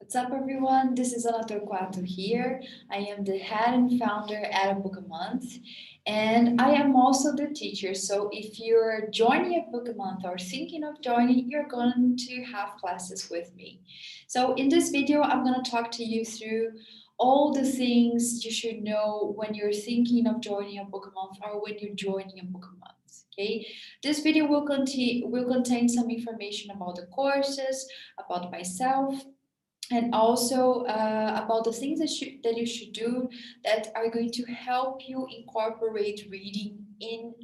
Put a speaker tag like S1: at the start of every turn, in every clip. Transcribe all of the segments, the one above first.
S1: What's up, everyone? This is Ana Torquato here. I am the head and founder at A Book a Month, and I am also the teacher. So, if you're joining A Book a Month or thinking of joining, you're going to have classes with me. So, in this video, I'm going to talk to you through all the things you should know when you're thinking of joining A Book a Month or when you're joining A Book a Month. Okay, this video will contain some information about the courses, about myself, and also about the things that you should do that are going to help you incorporate reading in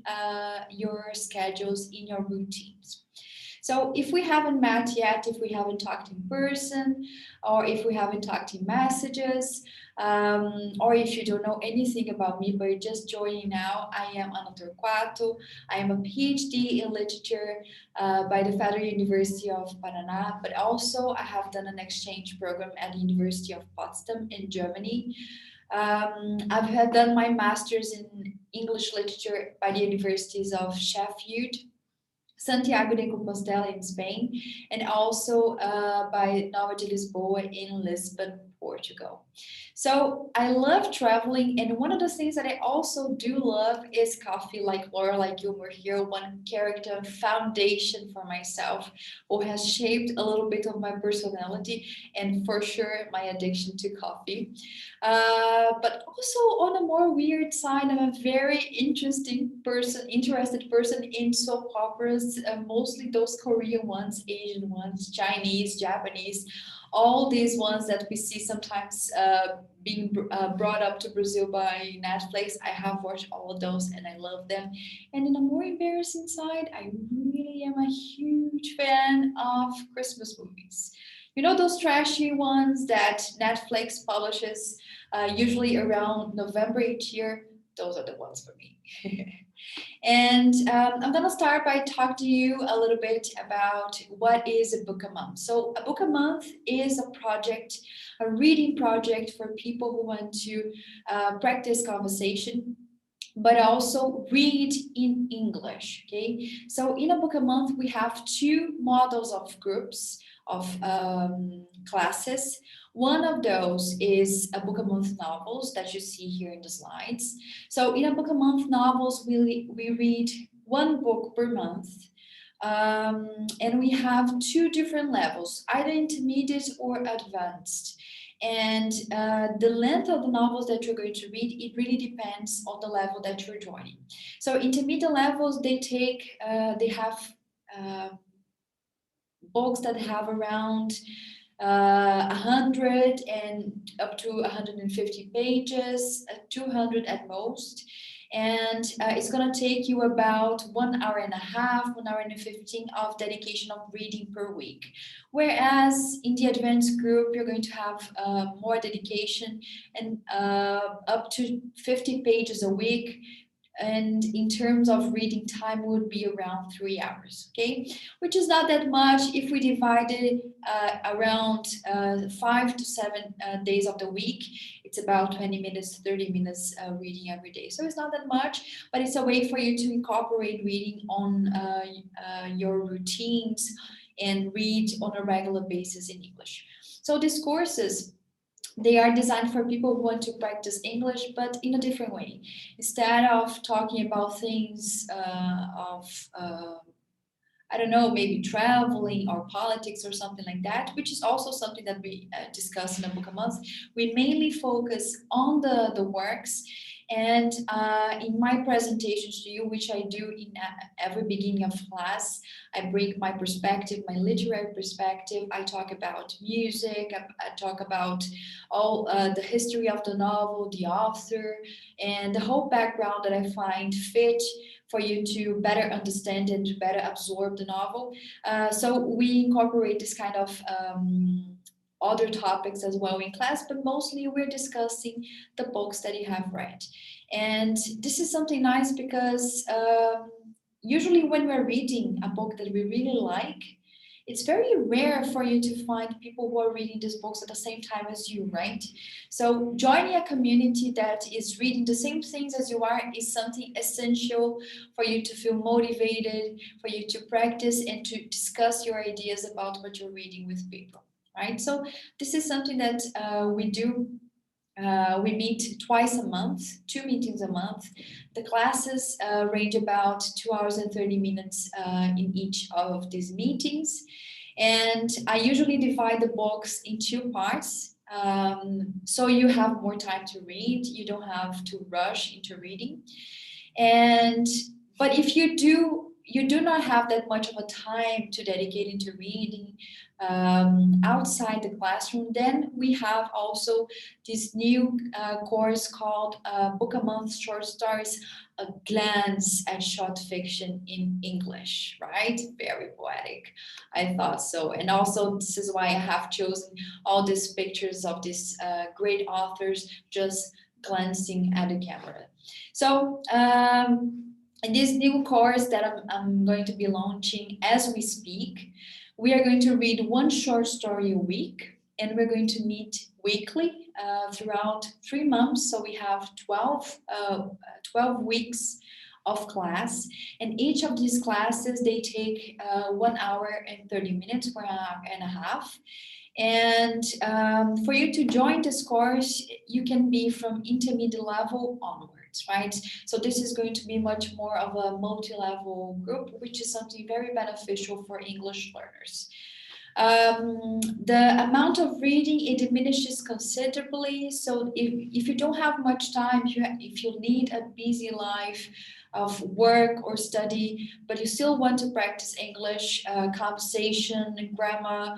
S1: your schedules, in your routines. So if we haven't met yet, if we haven't talked in person, or if we haven't talked in messages, or if you don't know anything about me but you're just joining now, I am Ana Torquato. I am a PhD in literature by the Federal University of Paraná, but also I have done an exchange program at the University of Potsdam in Germany. I've had done my master's in English literature by the universities of Sheffield, Santiago de Compostela in Spain, and also by Nova de Lisboa in Lisbon, Portugal. So I love traveling, and one of the things that I also do love is coffee, like Laura, like you were here, one character foundation for myself, who has shaped a little bit of my personality and for sure my addiction to coffee. But also on a more weird side, I'm a very interested person in soap operas, mostly those Korean ones, Asian ones, Chinese, Japanese, all these ones that we see sometimes being brought up to Brazil by Netflix. I have watched all of those and I love them. And in a more embarrassing side, I really am a huge fan of Christmas movies. You know those trashy ones that Netflix publishes usually around November each year? Those are the ones for me. And I'm going to start by talking to you a little bit about what is a book a month. So a book a month is a project, a reading project for people who want to practice conversation, but also read in English. Okay, so in a book a month, we have two models of groups of classes. One of those is a book a month novels that you see here in the slides. So in a book a month novels, we read one book per month. And we have two different levels, either intermediate or advanced. And the length of the novels that you're going to read, it really depends on the level that you're joining. So intermediate levels, they have books that have around 100 and up to 150 pages, 200 at most. And it's going to take you about 1 hour and a half, 1 hour and 15 of dedication of reading per week. Whereas in the advanced group, you're going to have more dedication and up to 50 pages a week. And in terms of reading time would be around 3 hours, okay, which is not that much if we divide it around 5 to 7 days of the week. It's about 20 minutes, 30 minutes reading every day, so it's not that much, but it's a way for you to incorporate reading on your routines and read on a regular basis in English. So these courses, they are designed for people who want to practice English, but in a different way. Instead of talking about things I don't know, maybe traveling or politics or something like that, which is also something that we discuss in a book a month. We mainly focus on the works. And in my presentations to you, which I do in every beginning of class, I bring my perspective, my literary perspective. I talk about music, I talk about all the history of the novel, the author, and the whole background that I find fit for you to better understand and to better absorb the novel. So we incorporate this kind of other topics as well in class, but mostly we're discussing the books that you have read. And this is something nice because usually when we're reading a book that we really like, it's very rare for you to find people who are reading these books at the same time as you, right? So joining a community that is reading the same things as you are is something essential for you to feel motivated, for you to practice and to discuss your ideas about what you're reading with people, right? So this is something that we do. We meet twice a month, 2 meetings a month. The classes range about 2 hours and 30 minutes in each of these meetings. And I usually divide the books in two parts. So you have more time to read, you don't have to rush into reading. And but if you do not have that much of a time to dedicate into reading outside the classroom, then we have also this new course called Book a Month Short Stories, a glance at short fiction in English, right? Very poetic, I thought so. And also this is why I have chosen all these pictures of these great authors just glancing at the camera. So in this new course that I'm going to be launching as we speak, we are going to read one short story a week, and we're going to meet weekly throughout 3 months. So we have 12 weeks of class, and each of these classes, they take 1 hour and 30 minutes, 1 hour and a half. And for you to join this course, you can be from intermediate level onwards, right? So this is going to be much more of a multi-level group, which is something very beneficial for English learners. The amount of reading, it diminishes considerably. So if you don't have much time, if you lead a busy life of work or study, but you still want to practice English, conversation, grammar,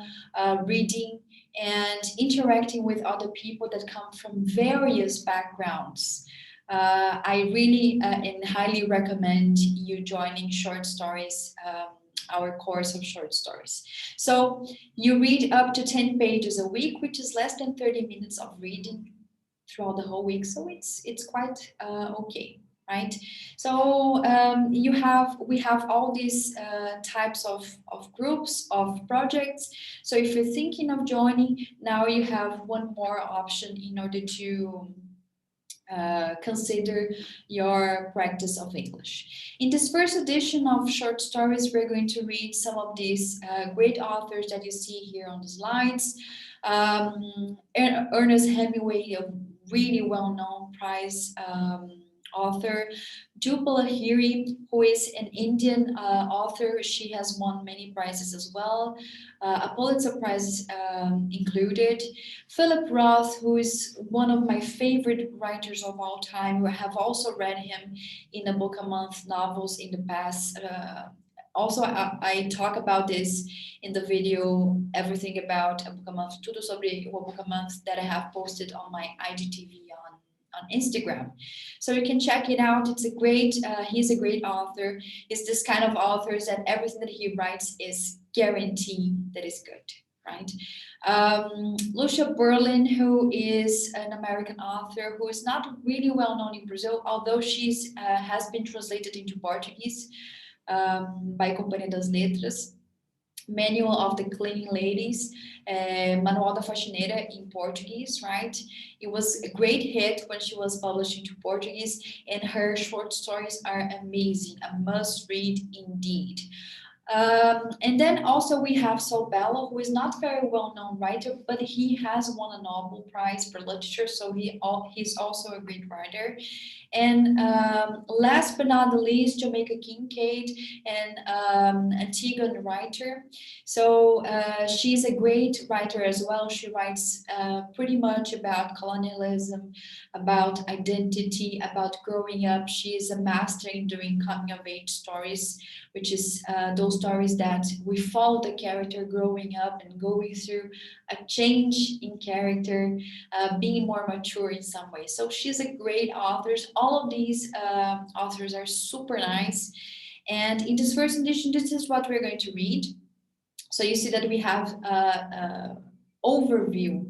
S1: reading, and interacting with other people that come from various backgrounds, I really and highly recommend you joining Short Stories, our course of short stories. So you read up to 10 pages a week, which is less than 30 minutes of reading throughout the whole week. So it's quite okay, right? So we have all these types of groups, of projects. So if you're thinking of joining, now you have one more option in order to consider your practice of English. In this first edition of short stories, we're going to read some of these great authors that you see here on the slides. Ernest Hemingway, a really well-known prize author. Jupala Lahiri, who is an Indian author. She has won many prizes as well, a Pulitzer Prize included. Philip Roth, who is one of my favorite writers of all time. I have also read him in the Book a Month novels in the past. Also, I talk about this in the video, everything about a Book a Month, tudo sobre o Book a Month, that I have posted on my IGTV on Instagram. So you can check it out. It's a great, he's a great author. It's this kind of authors that everything that he writes is guaranteed that is good, right? Lucia Berlin, who is an American author who is not really well known in Brazil, although she's has been translated into Portuguese by Companhia das Letras. Manual of the Cleaning Ladies, Manual da Faxineira in Portuguese, right? It was a great hit when she was published into Portuguese, and her short stories are amazing, a must read indeed. And then also we have Saul Bellow, who is not very well-known writer, but he has won a Nobel Prize for literature, so he's also a great writer. And last but not the least, Jamaica Kincaid, an Antiguan writer. So she's a great writer as well. She writes pretty much about colonialism, about identity, about growing up. She is a master in doing coming-of-age stories, which is those stories that we follow the character growing up and going through a change in character, being more mature in some way. So she's a great author. All of these authors are super nice. And in this first edition, this is what we're going to read. So you see that we have an overview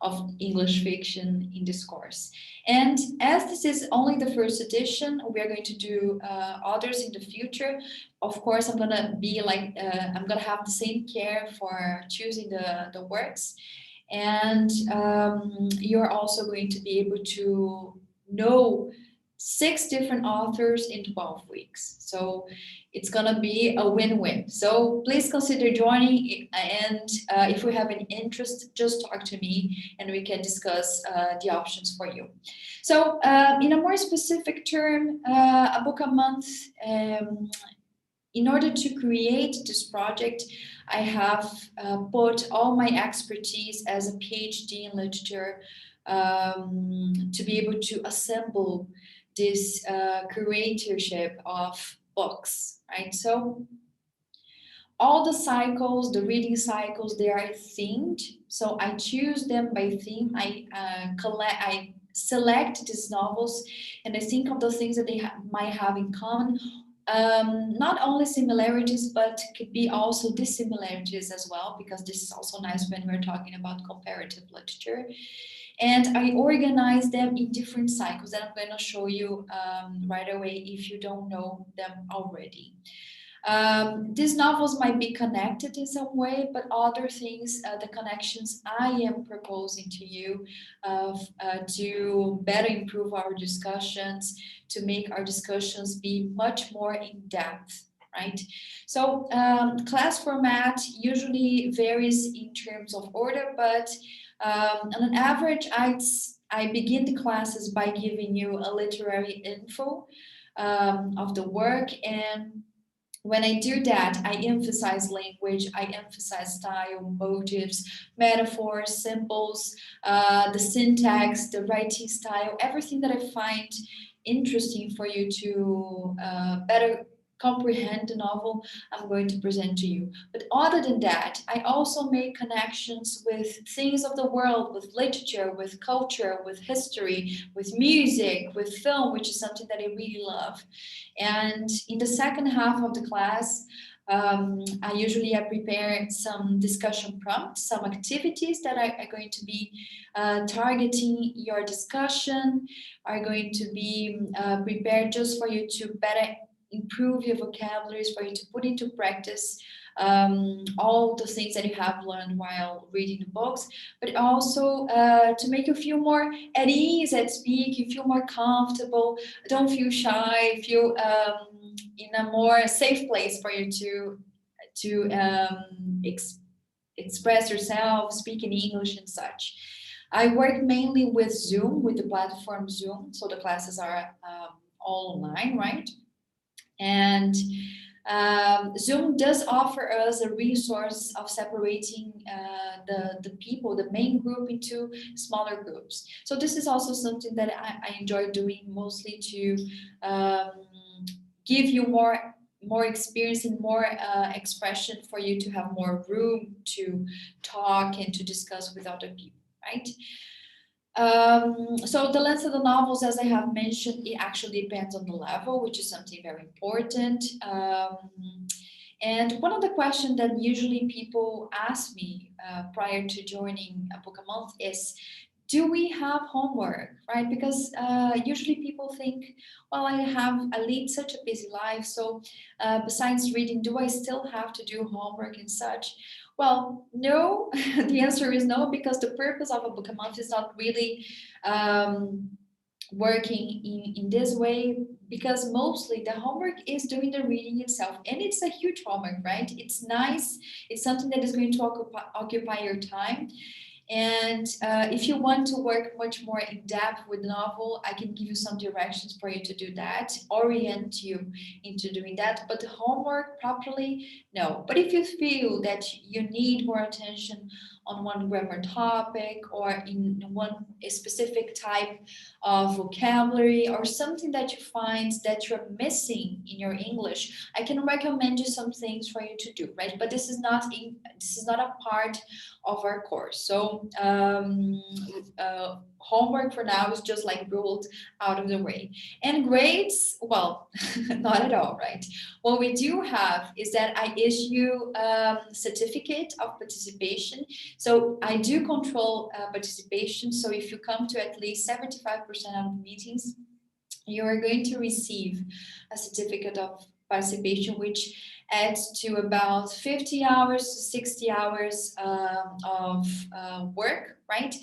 S1: of English fiction in this course. And as this is only the first edition, we are going to do others in the future. Of course, I'm gonna be like, I'm gonna have the same care for choosing the works. And you're also going to be able to know 6 different authors in 12 weeks. So it's gonna be a win-win. So please consider joining, and if you have any interest, just talk to me and we can discuss the options for you. So in a more specific term, a book a month, in order to create this project, I have put all my expertise as a PhD in literature to be able to assemble this curatorship of books, right? So all the cycles, the reading cycles, they are themed. So I choose them by theme. I select these novels, and I think of the things that they might have in common. Not only similarities, but could be also dissimilarities as well, because this is also nice when we're talking about comparative literature. And I organize them in different cycles that I'm going to show you right away if you don't know them already. These novels might be connected in some way, but other things, the connections I am proposing to you to better improve our discussions, to make our discussions be much more in depth, right? So class format usually varies in terms of order, but on an average, I begin the classes by giving you a literary info of the work, and when I do that, I emphasize language, I emphasize style, motives, metaphors, symbols, the syntax, the writing style, everything that I find interesting for you to better comprehend the novel, I'm going to present to you. But other than that, I also make connections with things of the world, with literature, with culture, with history, with music, with film, which is something that I really love. And in the second half of the class, I prepare some discussion prompts, some activities that are going to be targeting your discussion, are going to be prepared just for you to better improve your vocabularies, for you to put into practice all the things that you have learned while reading the books, but also to make you feel more at ease at speak, you feel more comfortable, don't feel shy, feel in a more safe place for you to express yourself, speak in English and such. I work mainly with Zoom, with the platform Zoom, so the classes are all online, right? And Zoom does offer us a resource of separating the people, the main group, into smaller groups. So this is also something that I enjoy doing, mostly to give you more experience and more expression for you to have more room to talk and to discuss with other people, right? So the length of the novels, as I have mentioned, it actually depends on the level, which is something very important. And one of the questions that usually people ask me prior to joining a book a month is, do we have homework, right? Because usually people think, well, I lead such a busy life, so besides reading, do I still have to do homework and such? Well, no, the answer is no, because the purpose of a book a month is not really working in this way, because mostly the homework is doing the reading itself, and it's a huge homework, right? It's nice, it's something that is going to occupy your time. And if you want to work much more in depth with the novel, I can give you some directions for you to do that, orient you into doing that. But the homework properly, no. But if you feel that you need more attention on one grammar topic or in one specific type of vocabulary or something that you find that you're missing in your English, I can recommend you some things for you to do, right? But this is not a part of our course. So homework for now is just like ruled out of the way. And grades, well, not at all, right? What we do have is that I issue certificate of participation. So I do control participation. So if you come to at least 75% of the meetings, you are going to receive a certificate of participation, which adds to about 50 hours to 60 hours of work, right?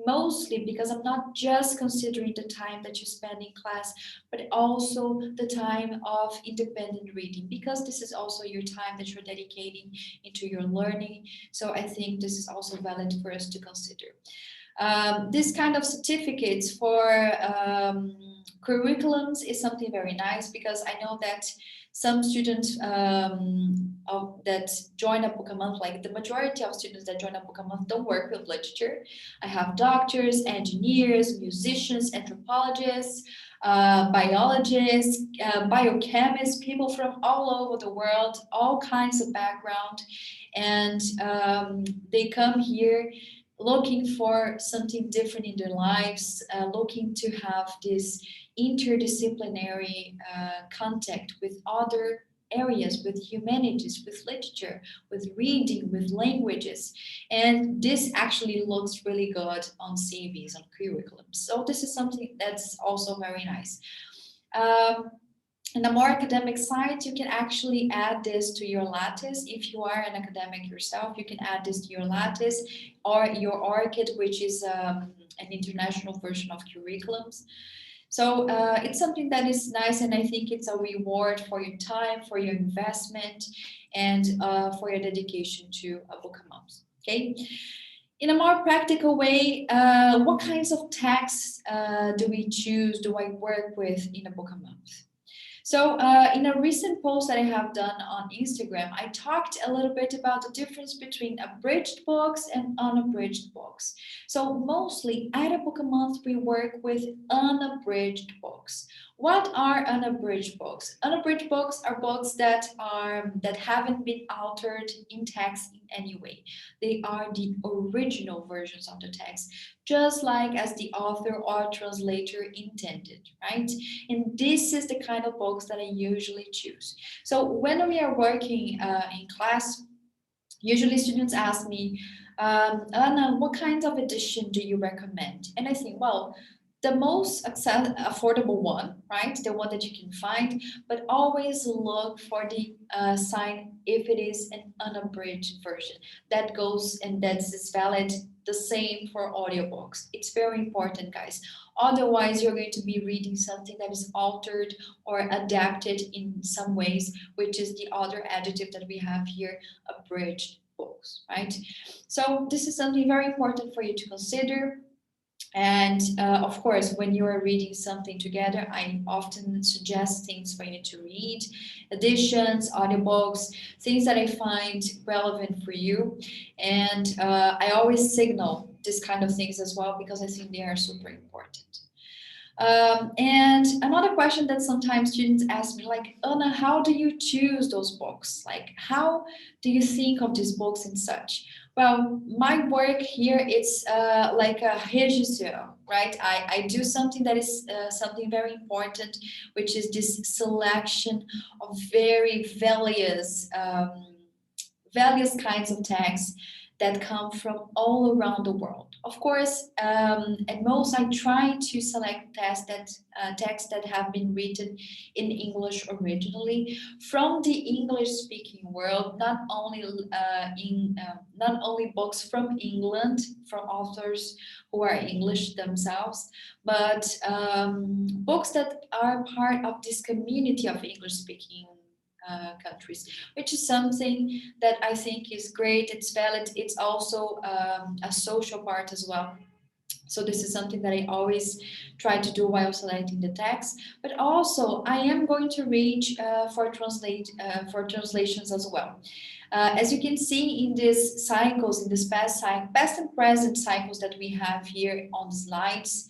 S1: Mostly because I'm not just considering the time that you spend in class, but also the time of independent reading, because this is also your time that you're dedicating into your learning. So I think this is also valid for us to consider. This kind of certificates for curriculums is something very nice, because I know that some students that join a book a month, like the majority of students that join a book a month, don't work with literature. I have doctors, engineers, musicians, anthropologists, biologists, biochemists, people from all over the world, all kinds of background, and they come here looking for something different in their lives, looking to have this interdisciplinary contact with other areas, with humanities, with literature, with reading, with languages. And this actually looks really good on CVs, on curriculums. So this is something that's also very nice. In the more academic side, you can actually add this to your lattice. If you are an academic yourself, you can add this to your lattice or your ORCID, which is an international version of curriculums. So it's something that is nice, and I think it's a reward for your time, for your investment, and for your dedication to a book a month. Okay. In a more practical way, what kinds of texts do we choose? Do I work with in a book a month? So in a recent post that I have done on Instagram, I talked a little bit about the difference between abridged books and unabridged books. So mostly at a book a month, we work with unabridged books. What are unabridged books? Unabridged books are books that haven't been altered in text in any way. They are the original versions of the text, just like as the author or translator intended, right? And this is the kind of books that I usually choose. So when we are working in class, usually students ask me, Anna, what kind of edition do you recommend? And I think, well, the most affordable one, right? The one that you can find, but always look for the sign if it is an unabridged version. That goes and that's valid the same for audiobooks. It's very important, guys. Otherwise, you're going to be reading something that is altered or adapted in some ways, which is the other adjective that we have here, abridged books, right? So this is something very important for you to consider. And of course, when you are reading something together, I often suggest things for you to read, editions, audiobooks, things that I find relevant for you. And I always signal this kind of things as well, because I think they are super important. And another question that sometimes students ask me, like, Anna, how do you choose those books? Like, how do you think of these books and such? Well, my work here, it's like a regisseur, right? I do something that is something very important, which is this selection of very various kinds of texts that come from all around the world. Of course, at most I try to select texts that have been written in English originally from the English-speaking world, not only books from England, from authors who are English themselves, but books that are part of this community of English-speaking countries, which is something that I think is great. It's valid. It's also a social part as well. So this is something that I always try to do while selecting the text. But also, I am going to reach for translations as well. As you can see in these cycles, in this past and present cycles that we have here on the slides.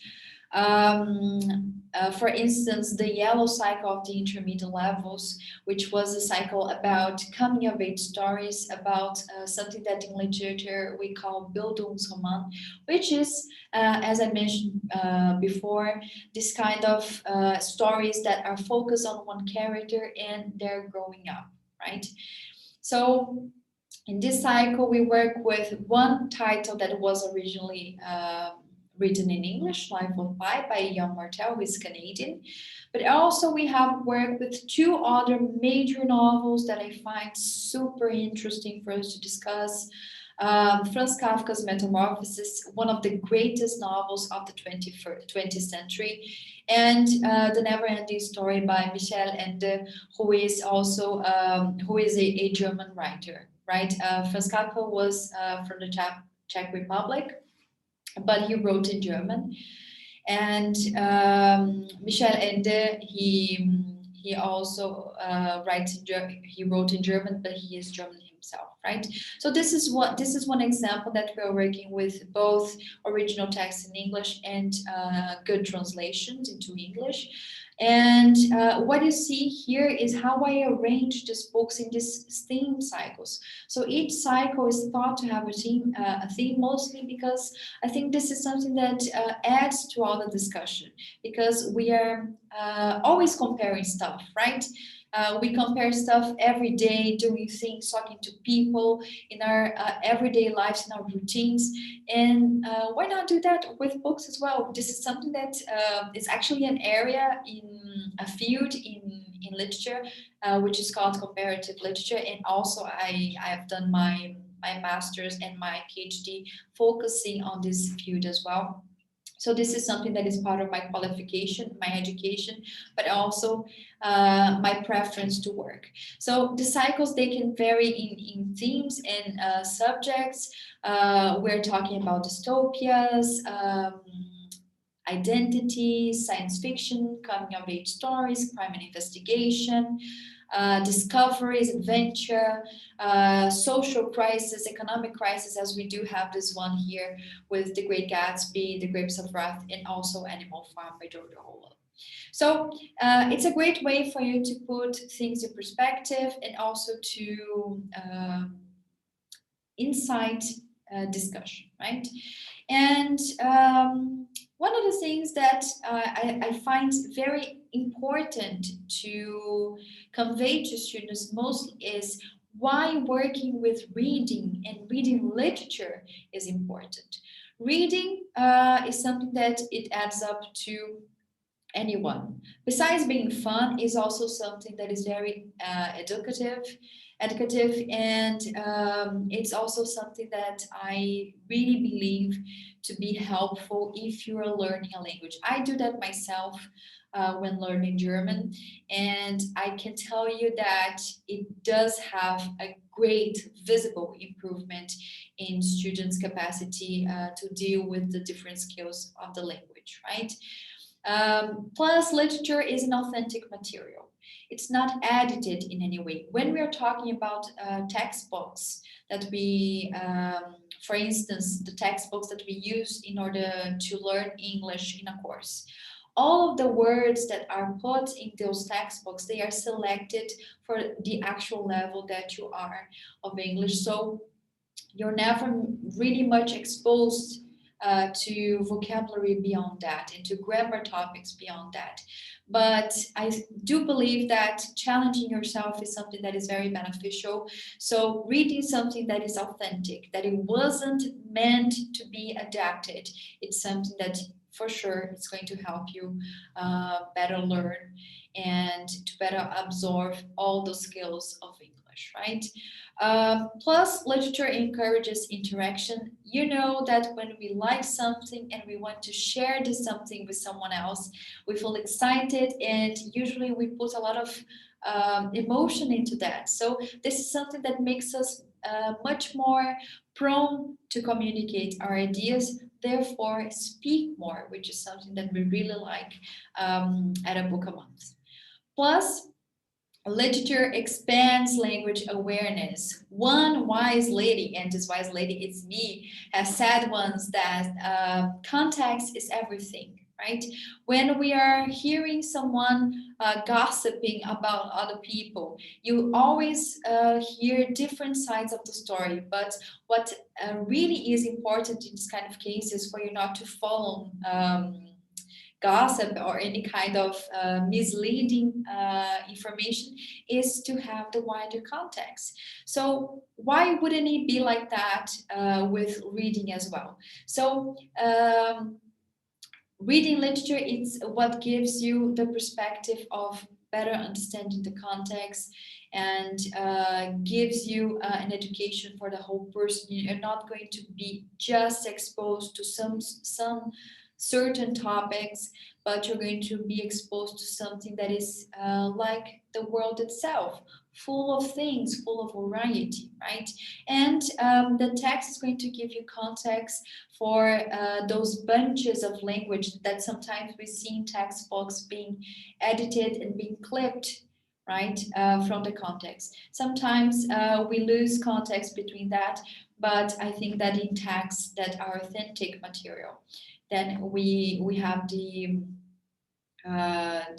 S1: For instance, the yellow cycle of the intermediate levels, which was a cycle about coming of age stories, about something that in literature we call Bildungsroman, which is, as I mentioned before, this kind of stories that are focused on one character and they're growing up, right? So in this cycle, we work with one title that was originally written in English, Life of Pi by Jan Martel, who is Canadian. But also we have worked with two other major novels that I find super interesting for us to discuss. Franz Kafka's Metamorphosis, one of the greatest novels of the 20th century, and The Never-Ending Story by Michel Ende, who is also a German writer, right? Franz Kafka was from the Czech Republic, but he wrote in German. And Michel Ende, he also he wrote in German, but he is German himself, right? So this is one example that we are working with, both original text in English and good translations into English. And what you see here is how I arrange these books in these theme cycles. So each cycle is thought to have a theme mostly because I think this is something that adds to all the discussion, because we are always comparing stuff, right? We compare stuff every day, doing things, talking to people in our everyday lives, in our routines. And why not do that with books as well? This is something that is actually an area in a field in literature, which is called comparative literature. And also I have done my master's and my PhD focusing on this field as well. So this is something that is part of my qualification, my education, but also my preference to work. So the cycles, they can vary in themes and subjects. We're talking about dystopias, identity, science fiction, coming of age stories, crime and investigation, discoveries, adventure, social crisis, economic crisis, as we do have this one here with The Great Gatsby, The Grapes of Wrath, and also Animal Farm by George Orwell. So it's a great way for you to put things in perspective and also to incite discussion, right? And one of the things that I find very important to convey to students mostly is why working with reading and reading literature is important. Reading is something that it adds up to anyone. Besides being fun, is also something that is very educative, and it's also something that I really believe to be helpful if you are learning a language. I do that myself when learning German, and I can tell you that it does have a great visible improvement in students' capacity to deal with the different skills of the language, right? Plus, literature is an authentic material. It's not edited in any way. When we are talking about textbooks that for instance, the textbooks that we use in order to learn English in a course, all of the words that are put in those textbooks, they are selected for the actual level that you are of English. So you're never really much exposed to vocabulary beyond that and to grammar topics beyond that. But I do believe that challenging yourself is something that is very beneficial. So reading something that is authentic, that it wasn't meant to be adapted, it's something that for sure it's going to help you better learn and to better absorb all the skills of English, right? Plus, literature encourages interaction. You know that when we like something and we want to share this something with someone else, we feel excited, and usually we put a lot of emotion into that. So this is something that makes us much more prone to communicate our ideas, therefore speak more, which is something that we really like at a book a month. Plus, literature expands language awareness. One wise lady, and this wise lady is me, has said once that context is everything, right? When we are hearing someone gossiping about other people, you always hear different sides of the story. But what really is important in this kind of case is for you not to follow gossip or any kind of misleading information is to have the wider context. So why wouldn't it be like that with reading as well? So reading literature is what gives you the perspective of better understanding the context and gives you an education for the whole person. You're not going to be just exposed to some certain topics, but you're going to be exposed to something that is like the world itself, full of things, full of variety, right? And the text is going to give you context for those bunches of language that sometimes we see in textbooks being edited and being clipped, right, from the context. Sometimes we lose context between that, but I think that in texts that are authentic material, then we have the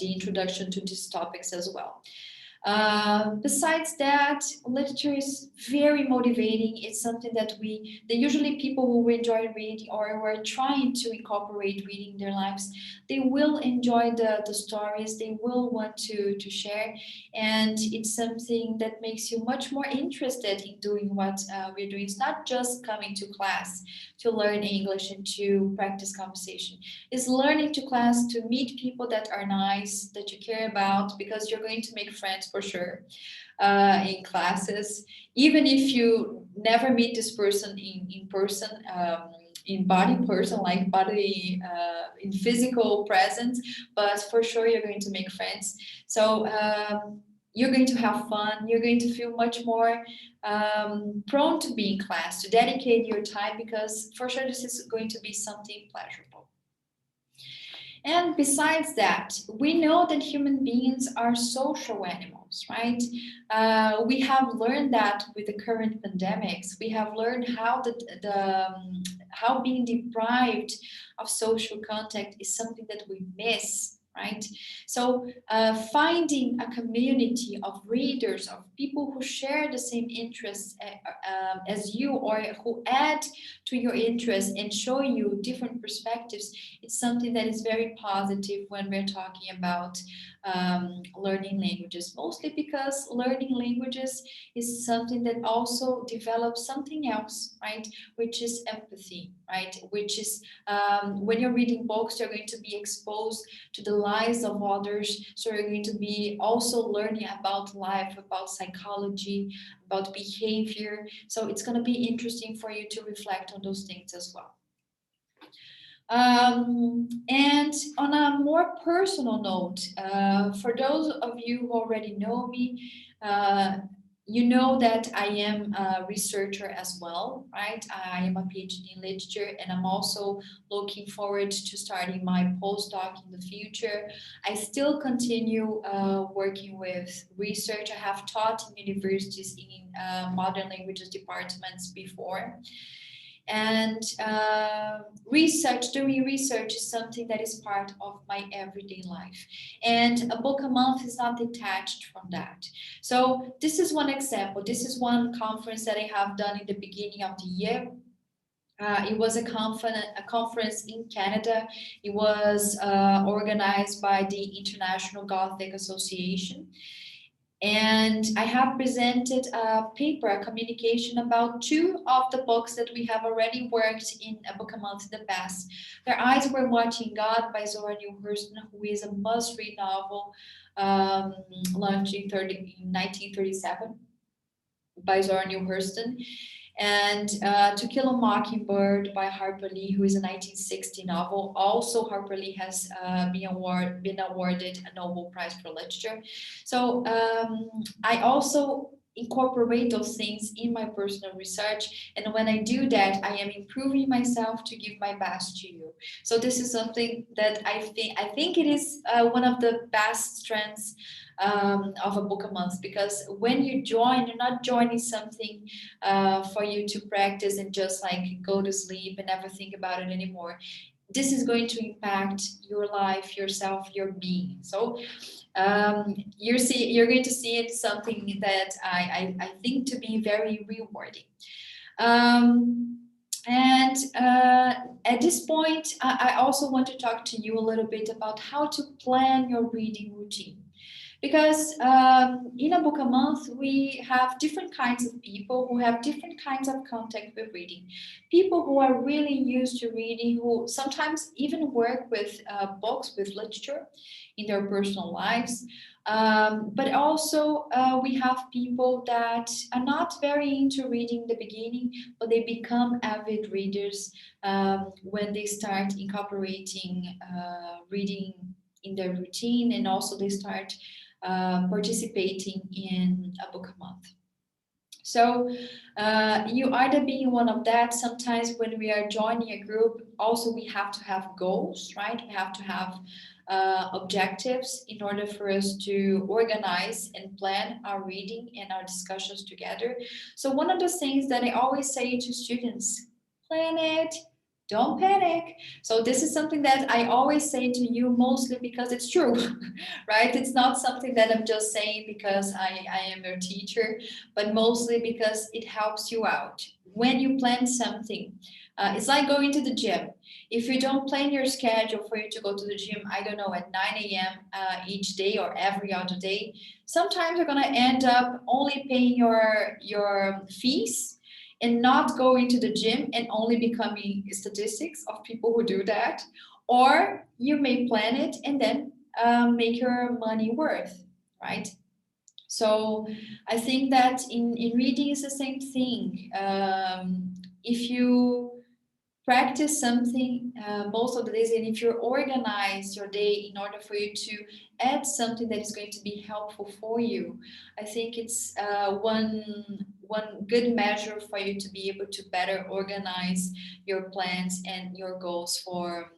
S1: introduction to these topics as well. Besides that, literature is very motivating. It's something that usually people who enjoy reading or who are trying to incorporate reading in their lives, they will enjoy the stories, they will want to share. And it's something that makes you much more interested in doing what we're doing. It's not just coming to class to learn English and to practice conversation. It's learning to class to meet people that are nice, that you care about, because you're going to make friends for sure in classes. Even if you never meet this person in person, in body person, like body in physical presence, but for sure you're going to make friends. So you're going to have fun. You're going to feel much more prone to be in class, to dedicate your time, because for sure this is going to be something pleasurable. And besides that, we know that human beings are social animals, right? We have learned that with the current pandemics. We have learned how how being deprived of social contact is something that we miss, right? So finding a community of readers, of people who share the same interests as you, or who add to your interests and show you different perspectives, it's something that is very positive when we're talking about learning languages, mostly because learning languages is something that also develops something else, right? Which is empathy, right? Which is when you're reading books, you're going to be exposed to the lives of others. So you're going to be also learning about life, about psychology, about behavior. So it's going to be interesting for you to reflect on those things as well. And on a more personal note, for those of you who already know me, you know that I am a researcher as well, right? I am a PhD in literature, and I'm also looking forward to starting my postdoc in the future. I still continue working with research. I have taught in universities in modern languages departments before. And doing research is something that is part of my everyday life. And a book a month is not detached from that. So this is one example. This is one conference that I have done in the beginning of the year. It was a conference in Canada. It was organized by the International Gothic Association. And I have presented a paper, a communication about two of the books that we have already worked in a book a month in the past. Their Eyes Were Watching God by Zora Neale Hurston, who is a must-read novel launched in 1937 by Zora Neale Hurston. And To Kill a Mockingbird by Harper Lee, who is a 1960 novel. Also, Harper Lee has been awarded a Nobel Prize for Literature. So I also incorporate those things in my personal research, and when I do that, I am improving myself to give my best to you. So this is something that I think it is one of the best strengths of a book a month, because when you join, you're not joining something for you to practice and just like go to sleep and never think about it anymore. This is going to impact your life, yourself, your being. So you're going to see it something that I think to be very rewarding. And at this point, I also want to talk to you a little bit about how to plan your reading routine. Because in a book a month, we have different kinds of people who have different kinds of contact with reading. People who are really used to reading, who sometimes even work with books, with literature in their personal lives. But also, we have people that are not very into reading in the beginning, but they become avid readers when they start incorporating reading in their routine, and also they start participating in a book a month. So you either being one of that. Sometimes when we are joining a group, also we have to have goals, right? We have to have objectives in order for us to organize and plan our reading and our discussions together. So one of the things that I always say to students, plan it, don't panic. So this is something that I always say to you, mostly because it's true, right? It's not something that I'm just saying because I am your teacher, but mostly because it helps you out. When you plan something, it's like going to the gym. If you don't plan your schedule for you to go to the gym, I don't know, at 9 a.m. Each day or every other day, sometimes you're gonna end up only paying your fees and not going to the gym and only becoming statistics of people who do that. Or you may plan it and then make your money worth, right? So I think that in reading is the same thing. If you practice something most of the days, and if you organize your day in order for you to add something that is going to be helpful for you, I think it's one good measure for you to be able to better organize your plans and your goals for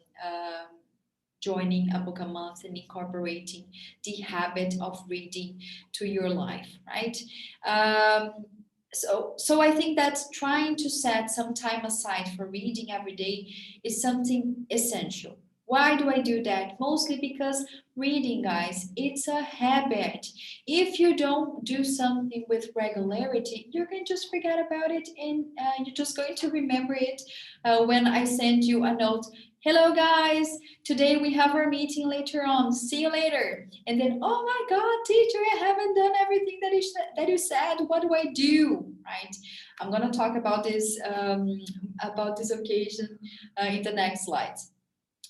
S1: joining a book a month and incorporating the habit of reading to your life, right? So I think that trying to set some time aside for reading every day is something essential. Why do I do that? Mostly because reading, guys, it's a habit. If you don't do something with regularity, you're going to just forget about it, and you're just going to remember it when I send you a note. Hello, guys. Today we have our meeting later on. See you later. And then, oh my God, teacher, I haven't done everything that you said. What do I do? Right? I'm gonna talk about this occasion in the next slides.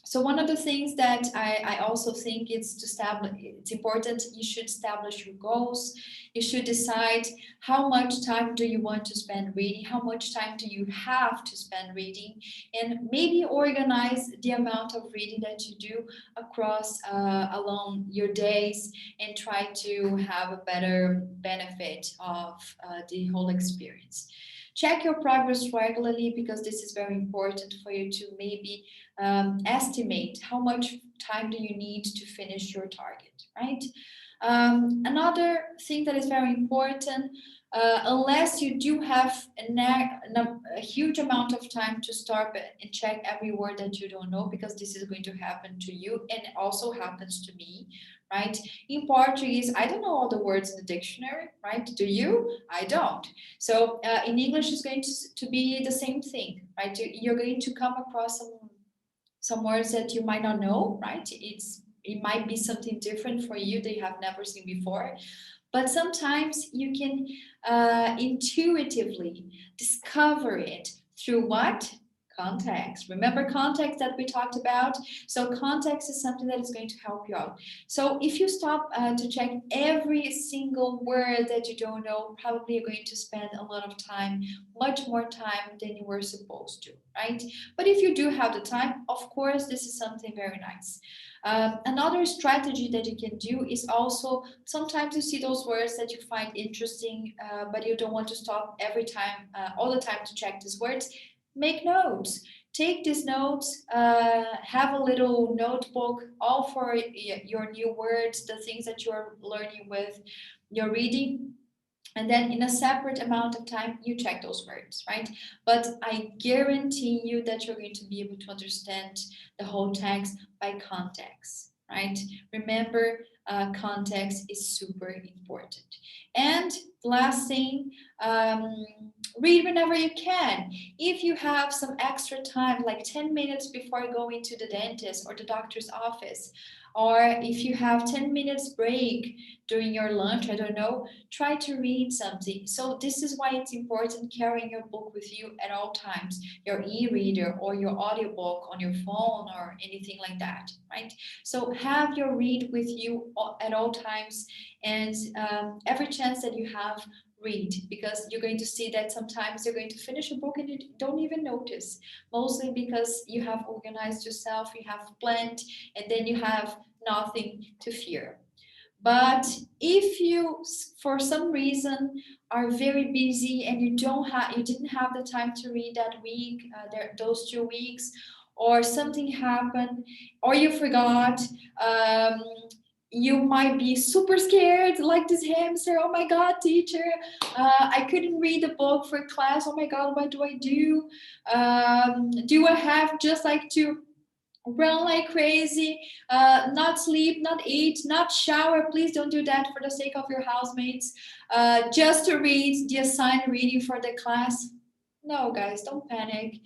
S1: So one of the things that I also think it's important, you should establish your goals. You should decide how much time do you want to spend reading, how much time do you have to spend reading, and maybe organize the amount of reading that you do across along your days, and try to have a better benefit of the whole experience. Check your progress regularly, because this is very important for you to maybe estimate how much time do you need to finish your target, right? Another thing that is very important, unless you do have a huge amount of time to start and check every word that you don't know, because this is going to happen to you and it also happens to me, right? In Portuguese, I don't know all the words in the dictionary, right? Do you? I don't. So in English, it's going to be the same thing, right? You're going to come across some words that you might not know, right? It might be something different for you that you have never seen before. But sometimes you can intuitively discover it through what? Context. Remember context that we talked about? So context is something that is going to help you out. So if you stop to check every single word that you don't know, probably you're going to spend a lot of time, much more time than you were supposed to, right? But if you do have the time, of course, this is something very nice. Another strategy that you can do is also, sometimes you see those words that you find interesting, but you don't want to stop every time, all the time to check these words. Make notes. Take these notes, have a little notebook, all for your new words, the things that you're learning with your reading, and then in a separate amount of time you check those words, right? But I guarantee you that you're going to be able to understand the whole text by context, right? Remember, context is super important. And last thing, read whenever you can. If you have some extra time, like 10 minutes before going to the dentist or the doctor's office, or if you have 10 minutes break during your lunch, I don't know, try to read something. So this is why it's important carrying your book with you at all times, your e-reader or your audiobook on your phone or anything like that, right? So have your read with you at all times, and every chance that you have, read, because you're going to see that sometimes you're going to finish a book and you don't even notice, mostly because you have organized yourself, you have planned, and then you have nothing to fear. But if you, for some reason, are very busy and you didn't have the time to read that week, those 2 weeks, or something happened, or you forgot, um, you might be super scared, like this hamster. Oh my God, teacher, I couldn't read the book for class. Oh my God, what do I do? Do I have just like to run like crazy, not sleep, not eat, not shower? Please don't do that for the sake of your housemates, just to read the assigned reading for the class. No, guys, don't panic.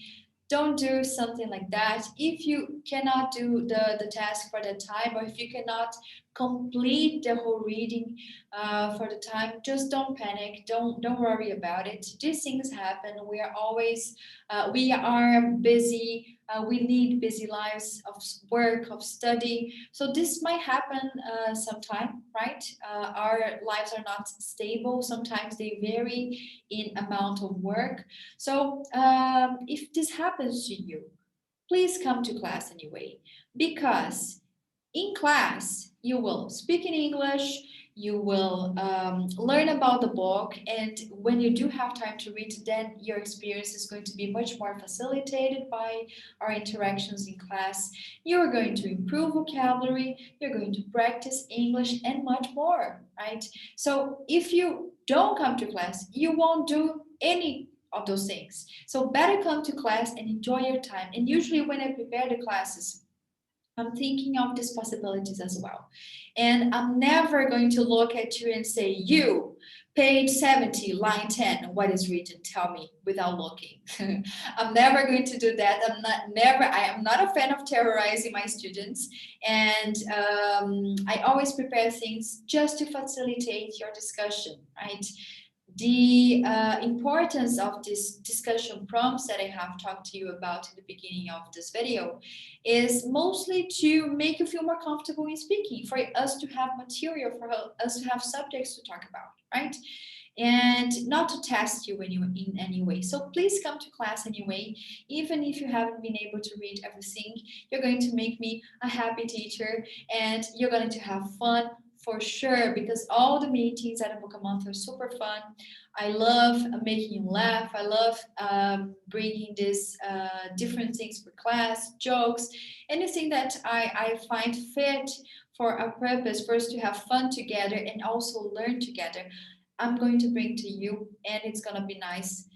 S1: Don't do something like that. If you cannot do the task for the time, or if you cannot complete the whole reading for the time, just don't panic. Don't worry about it. These things happen. We are busy. We lead busy lives of work, of study. So this might happen sometime, right? Our lives are not stable. Sometimes they vary in amount of work. So if this happens to you, please come to class anyway, because in class you will speak in English, you will learn about the book, and when you do have time to read, then your experience is going to be much more facilitated by our interactions in class. You're going to improve vocabulary, you're going to practice English, and much more, right? So if you don't come to class, you won't do any of those things. So better come to class and enjoy your time. And usually when I prepare the classes, I'm thinking of these possibilities as well. And I'm never going to look at you and say, you, page 70, line 10, what is written? Tell me without looking. I'm never going to do that. I am not a fan of terrorizing my students. And I always prepare things just to facilitate your discussion, right? The importance of this discussion prompts that I have talked to you about in the beginning of this video is mostly to make you feel more comfortable in speaking, for us to have material, for us to have subjects to talk about, right? And not to test you in any way. So please come to class anyway. Even if you haven't been able to read everything, you're going to make me a happy teacher, and you're going to have fun for sure, because all the meetings at a book a month are super fun. I love making you laugh. I love bringing these different things for class, jokes, anything that I find fit for a purpose, for us to have fun together and also learn together. I'm going to bring to you, and it's gonna be nice.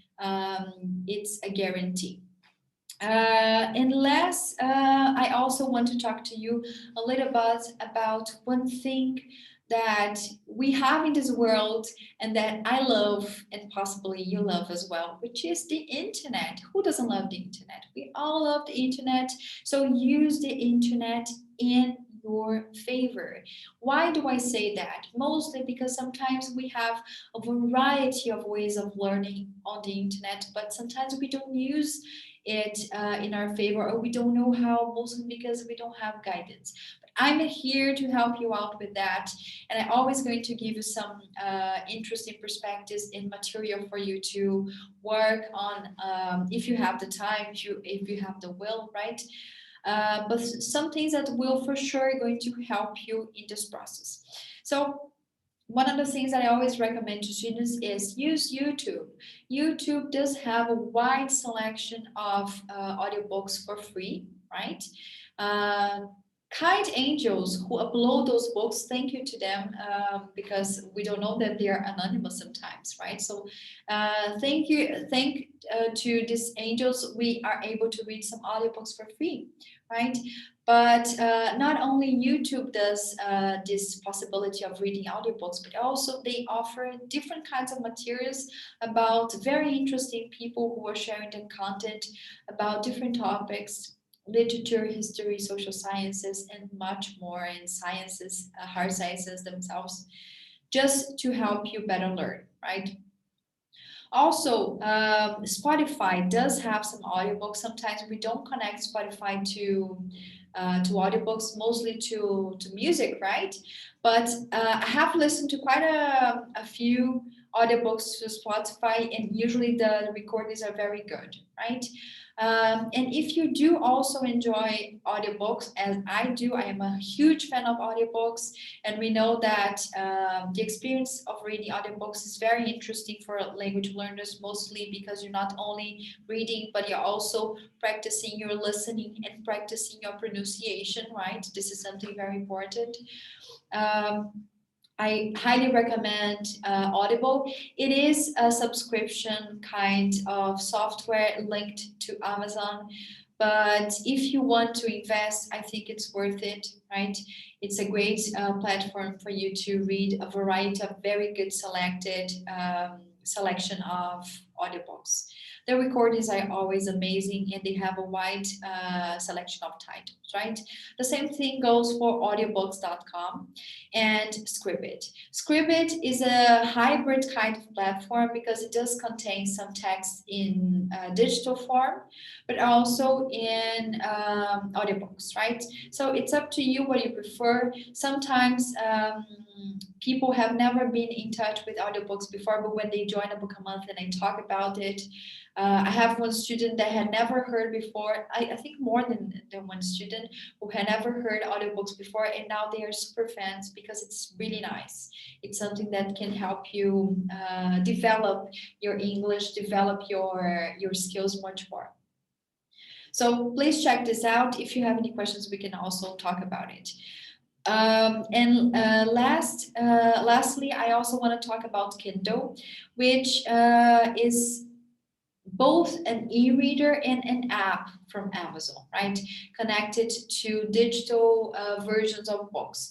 S1: It's a guarantee. And last, I also want to talk to you a little bit about one thing that we have in this world and that I love, and possibly you love as well, which is the internet. Who doesn't love the internet? We all love the internet. So use the internet in your favor. Why do I say that? Mostly because sometimes we have a variety of ways of learning on the internet, but sometimes we don't use it in our favor, or we don't know how, mostly because we don't have guidance. But I'm here to help you out with that, and I'm always going to give you some interesting perspectives and material for you to work on, if you have the time, if you have the will, right? But some things that will for sure going to help you in this process. So one of the things that I always recommend to students is use YouTube. YouTube does have a wide selection of audiobooks for free, right? Uh, kind angels who upload those books, thank you to them, because we don't know that they are anonymous sometimes, right? So thank you, to these angels, we are able to read some audiobooks for free, right? But not only YouTube does this possibility of reading audiobooks, but also they offer different kinds of materials about very interesting people who are sharing their content about different topics: literature, history, social sciences, and much more, and sciences, hard sciences themselves, just to help you better learn, right? Also, Spotify does have some audiobooks. Sometimes we don't connect Spotify to audiobooks, mostly to music, right? But I have listened to quite a few audiobooks to Spotify, and usually the recordings are very good, right? And if you do also enjoy audiobooks, as I do, I am a huge fan of audiobooks, and we know that the experience of reading audiobooks is very interesting for language learners, mostly because you're not only reading, but you're also practicing your listening and practicing your pronunciation, right? This is something very important. Um, I highly recommend Audible. It is a subscription kind of software linked to Amazon. But if you want to invest, I think it's worth it, right? It's a great platform for you to read a variety of very good selected selection of audiobooks. The recordings are always amazing, and they have a wide selection of titles, right? The same thing goes for audiobooks.com and Scribd. Scribd is a hybrid kind of platform because it does contain some text in digital form, but also in audiobooks, right? So it's up to you what you prefer. Sometimes people have never been in touch with audiobooks before, but when they join a book a month and I talk about it, I have one student that had never heard before. I think more than one student who had never heard audiobooks before, and now they are super fans because it's really nice. It's something that can help you develop your English, develop your skills much more. So please check this out. If you have any questions, we can also talk about it. Lastly, I also want to talk about Kindle, which is both an e-reader and an app from Amazon, right? Connected to digital versions of books.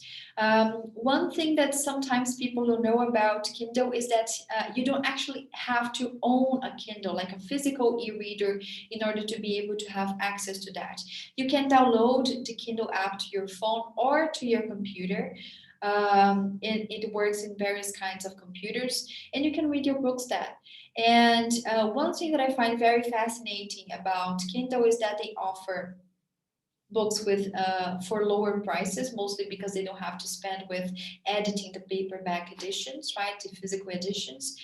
S1: One thing that sometimes people don't know about Kindle is that you don't actually have to own a Kindle, like a physical e-reader, in order to be able to have access to that. You can download the Kindle app to your phone or to your computer. It works in various kinds of computers, and you can read your books there. And one thing that I find very fascinating about Kindle is that they offer books with for lower prices, mostly because they don't have to spend with editing the paperback editions, right, the physical editions.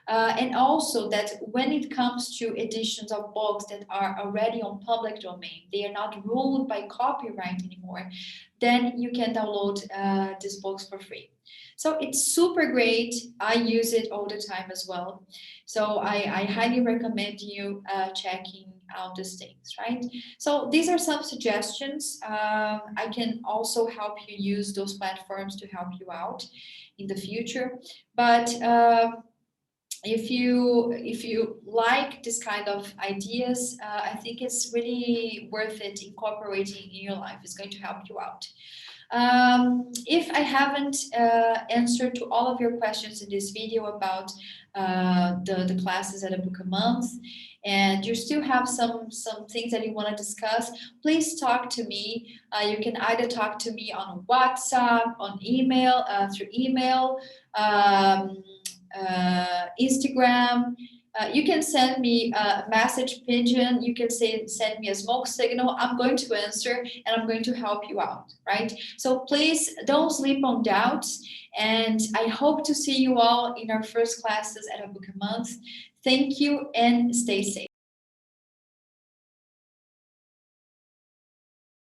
S1: And also that when it comes to editions of books that are already on public domain, they are not ruled by copyright anymore, then you can download these books for free. So it's super great. I use it all the time as well. So I highly recommend you checking out these things, right? So these are some suggestions. I can also help you use those platforms to help you out in the future. But if you like this kind of ideas, I think it's really worth it incorporating in your life. It's going to help you out. If I haven't answered to all of your questions in this video about the classes at a book a month, and you still have some things that you want to discuss, please talk to me. You can either talk to me on WhatsApp, on email, through email, Instagram. You can send me a message pigeon. You can send me a smoke signal. I'm going to answer and I'm going to help you out, right? So please don't sleep on doubts. And I hope to see you all in our first classes at a book a month. Thank you and stay safe.